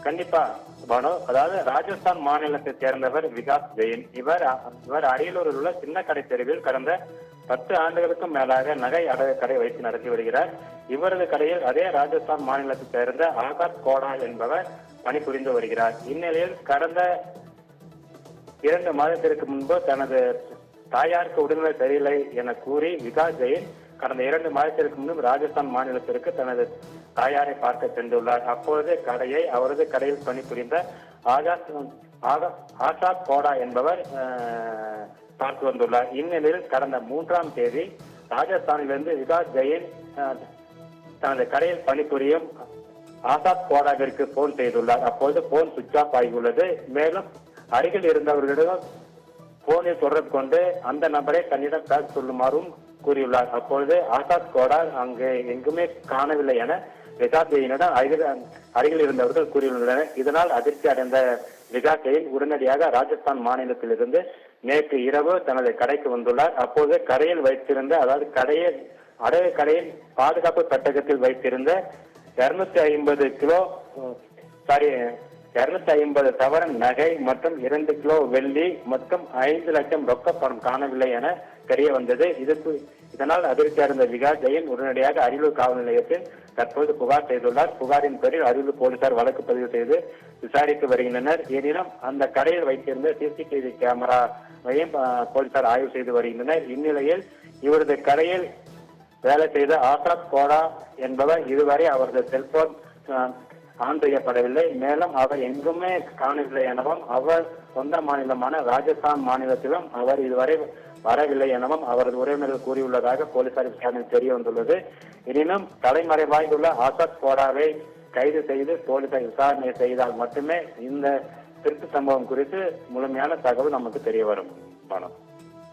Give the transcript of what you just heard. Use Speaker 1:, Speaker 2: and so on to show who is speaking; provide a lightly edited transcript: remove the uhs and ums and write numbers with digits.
Speaker 1: கண்டிப்பா பானு. அதாவது ராஜஸ்தான் மாநிலத்தை சேர்ந்தவர் விகாஸ் ஜெயின். இவர் அரியலூரில் உள்ள சின்ன கடை தெருவில் கடந்த 10 ஆண்டுகளுக்கும் மேலாக நகை அடகு கடை வைத்து நடத்தி வருகிறார். இவரது கடையில் அதே ராஜஸ்தான் மாநிலத்தை சேர்ந்த ஆகாஷ் கோடா என்பவர் பணிபுரிந்து வருகிறார். இந்நிலையில் கடந்த 2 மாதத்திற்கு முன்பு தனது தாயாருக்கு உடல்நிலை சரியில்லை என கூறி விகாஸ் ஜெயின் கடந்த 2 மாதத்திற்கு முன்பு ராஜஸ்தான் மாநிலத்திற்கு தனது தாயாரை பார்க்க சென்றுள்ளார். அப்பொழுது அவரது கடையில் பணிபுரிந்த ஆகாஷ் கோடா என்பவர் பார்த்து வந்துள்ளார். இந்நிலையில் கடந்த 3ஆம் தேதி ராஜஸ்தானிலிருந்து விகாஸ் ஜெயின் தனது கடையில் பணிபுரியும் ஆகாஷ் கோடாவிற்கு போன் செய்துள்ளார். அப்போது போன் சுவிட்ச் ஆஃப் ஆகியுள்ளது. மேலும் அருகில் இருந்தவர்களிடம் போனில் தொடர்பு கொண்டு அந்த நபரை தன்னிடம் பேச சொல்லுமாறும் கூறியுள்ளார். அப்பொழுது ஆகாஷ் கோடா அங்கு எங்குமே காணவில்லை என விகாஸ் ஜெயினிடம் அருகில் இருந்தவர்கள் கூறியுள்ளனர். இதனால் அதிர்ச்சி அடைந்த விகாஸ் ஜெயின் உடனடியாக ராஜஸ்தான் மாநிலத்திலிருந்து நேற்று இரவு தனது கடைக்கு வந்துள்ளார். அப்போது கடையில் வைத்திருந்த அடகு கடையில் பாதுகாப்பு பெட்டகத்தில் வைத்திருந்த 250 சவரன் நகை மற்றும் 2 கிலோ வெள்ளி மற்றும் 5 லட்சம் ரொக்க பணம் காணவில்லை என தெரிய வந்தது. இதனால் அதிர்ச்சி அடைந்த விகாஸ் ஜெயின் உடனடியாக அரியலூர் காவல் நிலையத்தில் தற்போது புகார் செய்துள்ளார். புகாரின் பேரில் அரியலூர் போலீசார் வழக்கு பதிவு செய்து விசாரித்து வருகின்றனர். எனினும் அந்த கடையில் வைத்திருந்த சிசிடிவி கேமராவையும் போலீசார் ஆய்வு செய்து வருகின்றனர். இந்நிலையில் இவரது கடையில் வேலை செய்த ஆகாஷ் கோடா என்பவர் இதுவரை அவரது செல்போன் ஆன் செய்யப்படவில்லை. மேலும் அவர் எங்குமே காணவில்லை எனவும் அவர் சொந்த மாநிலமான ராஜஸ்தான் மாநிலத்திலும் அவர் இதுவரை வரவில்லை எனவும் அவரது உறவினர்கள் கூறியுள்ளதாக போலீசார் விசாரணையில் தெரிய வந்துள்ளது. எனினும் தலைமறைவாய்ந்துள்ள ஆகாஷ் கோடாவை கைது செய்து போலீசார் விசாரணை செய்தால் மட்டுமே இந்த திருட்டு சம்பவம் குறித்து முழுமையான தகவல் நமக்கு தெரிய வரும்.